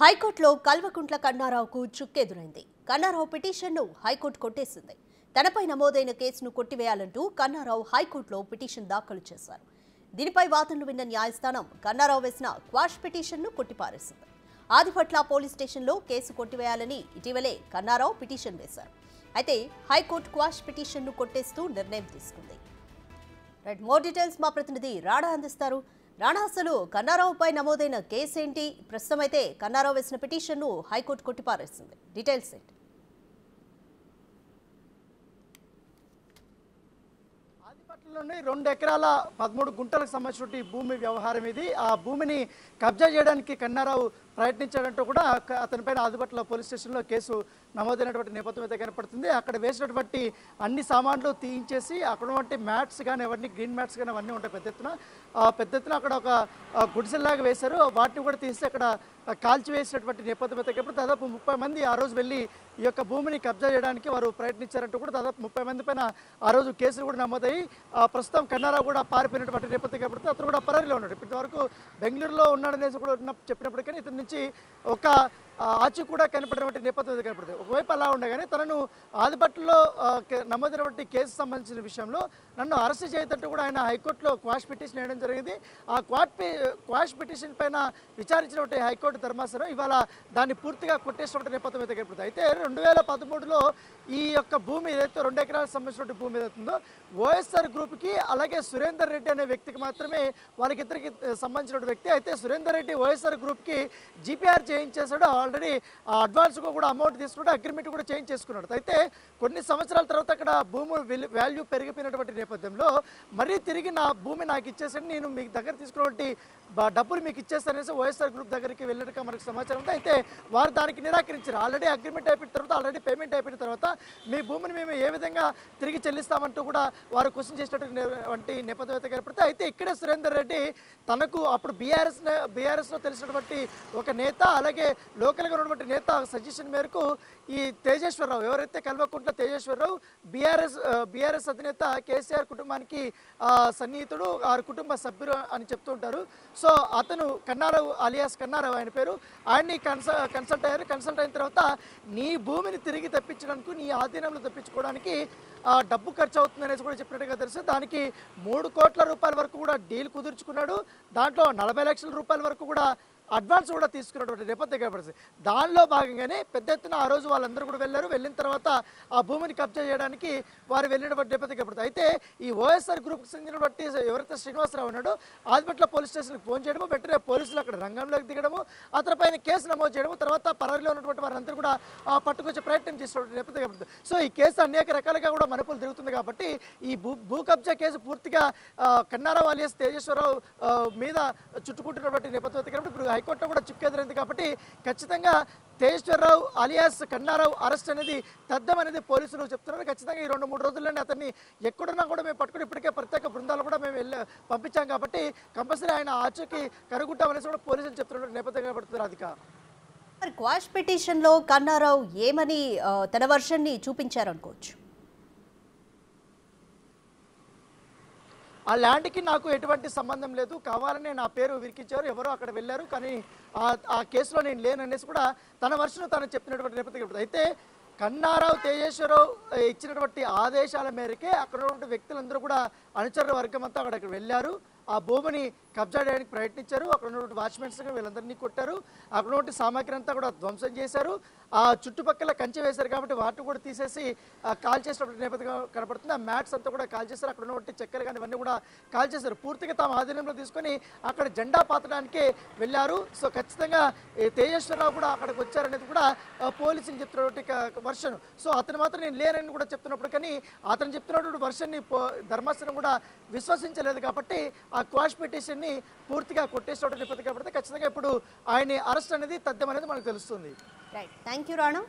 హైకోర్టులో కల్వకుంట్ల కన్నారావుకు చుక్కెదురైంది. కన్నారావు పిటిషన్ను హైకోర్టు కొట్టేసింది. తనపై నమోదైన కేసును కొట్టివేయాలంటూ కన్నారావు హైకోర్టులో పిటిషన్ దాఖలు చేశారు. దీనిపై వాదనలు విన్న న్యాయస్థానం కన్నారావు వేసిన క్వాష్ పిటిషన్ను కొట్టిపారేసింది. ఆదిపట్ల పోలీస్ స్టేషన్లో కేసు కొట్టివేయాలని ఇటీవలే కన్నారావు పిటిషన్ వేశారు. అయితే హైకోర్టు క్వాష్ పిటిషన్ను కొట్టేస్తూ నిర్ణయం తీసుకుంది. రైట్, మోర్ డీటెయిల్స్ మా ప్రతినిధి రాణా అందిస్తారు. రాణా, అసలు కన్నారావుపై నమోదైన కేసు ఏంటి? ప్రస్తుతం అయితే కన్నారావు వేసిన పిటిషన్ను హైకోర్టు కొట్టిపారేసింది. డీటెయిల్స్ ఏంటి? ఆదిపట్లలోని 2 ఎకరాల 13 గుంటలకు సంబంధించిన భూమి వ్యవహారం ఇది. ఆ భూమిని కబ్జా చేయడానికి కన్నారావు ప్రయత్నించాడంటూ కూడా అతనిపైన ఆదిపట్ల పోలీస్ స్టేషన్లో కేసు నమోదైనటువంటి నేపథ్యం అయితే కనపడుతుంది. అక్కడ వేసినటువంటి అన్ని సామాన్లు తీయించేసి అక్కడ ఉన్నటువంటి మ్యాట్స్ కానీ అవన్నీ గ్రీన్ మ్యాట్స్ కానీ అవన్నీ ఉంటాయి పెద్ద ఎత్తున అక్కడ ఒక గుడిసెల్లాగా వేశారు. వాటిని కూడా తీసి అక్కడ కాల్చివేసినటువంటి నేపథ్యం అయితే కనపడుతుంది. దాదాపు 30 మంది ఆ రోజు వెళ్ళి ఈ యొక్క భూమిని కబ్జా చేయడానికి వారు ప్రయత్నించారంటూ కూడా దాదాపు 30 మంది పైన ఆ రోజు కేసులు కూడా నమోదయ్యి ప్రస్తుతం కన్నారావు కూడా పారిపోయినటువంటి నేపథ్యం కనపడుతుంది. అతను కూడా పరారీలో ఉన్నాడు. ఇప్పటి వరకు బెంగళూరులో ఉన్నాడనేసి కూడా చెప్పినప్పటికీ ఇతని నుంచి ఒక ఆచూ కూడా కనపడినటువంటి నేపథ్యం కనపడుతుంది. ఒకవైపు అలా ఉండగానే తనను ఆదిపట్లలో నమోదైనటువంటి కేసు సంబంధించిన విషయంలో నన్ను అరెస్ట్ చేయదంటూ కూడా ఆయన హైకోర్టులో క్వాష్ పిటిషన్ వేయడం జరిగింది. ఆ క్వాష్ పిటిషన్ పైన విచారించినటువంటి హైకోర్టు ధర్మాసనం ఇవాళ దాన్ని పూర్తిగా కొట్టేసినటువంటి నేపథ్యం అయితే కనపడుతుంది. అయితే 2013లో ఈ యొక్క భూమి ఏదైతే 2 ఎకరాలకు సంబంధించిన భూమి ఏదైతుందో వైఎస్ఆర్ గ్రూప్కి అలాగే సురేందర్ రెడ్డి అనే వ్యక్తికి మాత్రమే వాళ్ళకిద్దరికి సంబంధించిన వ్యక్తి. అయితే సురేందర్ రెడ్డి వైఎస్ఆర్ గ్రూప్కి జీపీఆర్ చేయించేశాడు. ఆల్రెడీ అడ్వాన్స్గా కూడా అమౌంట్ తీసుకుంటే అగ్రిమెంట్ కూడా చేంజ్ చేసుకున్నాడు. అయితే కొన్ని సంవత్సరాల తర్వాత అక్కడ భూమి వాల్యూ పెరిగిపోయినటువంటి నేపథ్యంలో మరీ తిరిగి నా భూమి నాకు ఇచ్చేసరి నేను మీ దగ్గర తీసుకున్నటువంటి డబ్బులు మీకు ఇచ్చేస్తానేసి వైఎస్ఆర్ గ్రూప్ దగ్గరికి వెళ్ళినట్టుగా మనకు సమాచారం ఉంది. అయితే వారు దానికి నిరాకరించారు. ఆల్రెడీ అగ్రిమెంట్ అయిపోయిన తర్వాత ఆల్రెడీ పేమెంట్ అయిపోయిన తర్వాత మీ భూమిని మేము ఏ విధంగా తిరిగి చెల్లిస్తామంటూ కూడా వారు క్వశ్చన్ చేసినటువంటి నేపథ్యం అయితే కనపడుతుంది. అయితే ఇక్కడే సురేందర్ రెడ్డి తనకు అప్పుడు బీఆర్ఎస్లో తెలిసినటువంటి ఒక నేత అలాగే లోకల్గా ఉన్నటువంటి నేత సజెషన్ మేరకు ఈ తేజేశ్వరరావు ఎవరైతే కల్వకుంట్ల తేజేశ్వరరావు బీఆర్ఎస్ అధినేత కేసీఆర్ కుటుంబానికి సన్నిహితుడు వారి కుటుంబ సభ్యులు అని చెప్తుంటారు. సో అతను కన్నారావు అలియాస్ కన్నారావు ఆయన పేరు. ఆయన్ని కన్సల్ట్ అయ్యారు. కన్సల్ట్ అయిన తర్వాత నీ భూమిని తిరిగి తెప్పించడానికి నీ ఆధీనంలో తెప్పించుకోవడానికి డబ్బు ఖర్చు అవుతుంది అనేసి కూడా చెప్పినట్టుగా తెలుసు. దానికి 3 కోట్ల రూపాయల వరకు కూడా డీల్ కుదుర్చుకున్నాడు. దాంట్లో 40 లక్షల రూపాయల వరకు కూడా అడ్వాన్స్ కూడా తీసుకున్నటువంటి నేపథ్యం కనపడుతుంది. దానిలో భాగంగానే పెద్ద ఎత్తున ఆ రోజు వాళ్ళందరూ కూడా వెళ్ళారు. వెళ్ళిన తర్వాత ఆ భూమిని కబ్జా చేయడానికి వారు వెళ్ళినటువంటి నేపథ్యం కనపడుతుంది. అయితే ఈ వైఎస్ఆర్ గ్రూప్కి చెందినటువంటి ఎవరైతే శ్రీనివాసరావు ఉన్నాడో ఆదిపట్ల పోలీస్ స్టేషన్కి ఫోన్ చేయడము, వెంటనే పోలీసులు అక్కడ రంగంలోకి దిగడము, అతనిపైన కేసు నమోదు చేయడము, తర్వాత పరారీలో ఉన్నటువంటి వారందరూ కూడా పట్టుకొచ్చే ప్రయత్నం చేసినటువంటి నేపథ్యం కనపడుతుంది. సో ఈ కేసు అనేక రకాలుగా కూడా మనుపులు తిరుగుతుంది. కాబట్టి ఈ భూ కబ్జా కేసు పూర్తిగా కన్నారావు అలియాస్ తేజేశ్వరరావు మీద చుట్టుకుంటున్నటువంటి నేపథ్యం కనపడుతుంది. ఇప్పుడు హైకోర్టులో కూడా చిక్కెదురైంది. కాబట్టి ఖచ్చితంగా తేజేశ్వరరావు అలియాస్ కన్నారావు అరెస్ట్ అనేది తథ్యమనేది పోలీసులు చెప్తున్నారు. ఖచ్చితంగా ఈ 2-3 రోజుల్లోనే అతన్ని ఎక్కడున్నా కూడా మేము పట్టుకుని ఇప్పటికే ప్రత్యేక బృందాలు కూడా మేము పంపించాం. కాబట్టి కంపల్సరీ ఆయన ఆచూకీ కనుగొంటామనేసి కూడా పోలీసులు చెప్తున్న నేపథ్యం కనబడుతుంది. అధిక మరి క్వాష్ పిటిషన్లో కన్నారావు ఏమని తన వర్షన్ని చూపించారనుకోవచ్చు? ఆ ల్యాండ్కి నాకు ఎటువంటి సంబంధం లేదు, కావాలని నా పేరు విరికించారు, ఎవరో అక్కడ వెళ్ళారు, కానీ ఆ కేసులో నేను లేననేసి కూడా తన వర్షను తను చెప్పినటువంటి నేపథ్యం. అయితే కన్నారావు తేజేశ్వరరావు ఇచ్చినటువంటి ఆదేశాల మేరకే అక్కడ ఉన్నటువంటి వ్యక్తులందరూ కూడా అనుచరుల వర్గం అంతా అక్కడికి వెళ్ళారు. ఆ భూమిని కబ్జా చేయడానికి ప్రయత్నించారు. అక్కడ ఉన్నటువంటి వాచ్మెన్స్ వీళ్ళందరినీ కొట్టారు. అక్కడ ఉన్నటువంటి సామాగ్రి అంతా కూడా ధ్వంసం చేశారు. ఆ చుట్టుపక్కల కంచె వేశారు. కాబట్టి వాటిని కూడా తీసేసి కాల్ చేసినటువంటి నేపథ్యం కనపడుతుంది. ఆ మ్యాట్స్ అంతా కూడా కాల్ చేశారు. అక్కడ ఉన్నటువంటి చెక్కలు కానీ ఇవన్నీ కూడా కాల్ చేశారు. పూర్తిగా తమ ఆధీనంలో తీసుకొని అక్కడ జెండా పాతడానికే వెళ్ళారు. సో ఖచ్చితంగా తేజేశ్వరరావు కూడా అక్కడికి వచ్చారనేది కూడా పోలీసులు చెప్తున్నటువంటి వర్షన్. సో అతను మాత్రం నేను లేనని కూడా చెప్తున్నప్పుడు కానీ అతను చెప్తున్నటువంటి వర్షన్ని ధర్మాసనం కూడా విశ్వసించలేదు. కాబట్టి ఆ క్వాష్ పిటిషన్ని పూర్తిగా కొట్టేసినటువంటి నేపథ్యం కాబట్టి ఖచ్చితంగా ఇప్పుడు ఆయన అరెస్ట్ అనేది తథ్యం అనేది మనకు తెలుస్తుంది. Right, thank you Rana.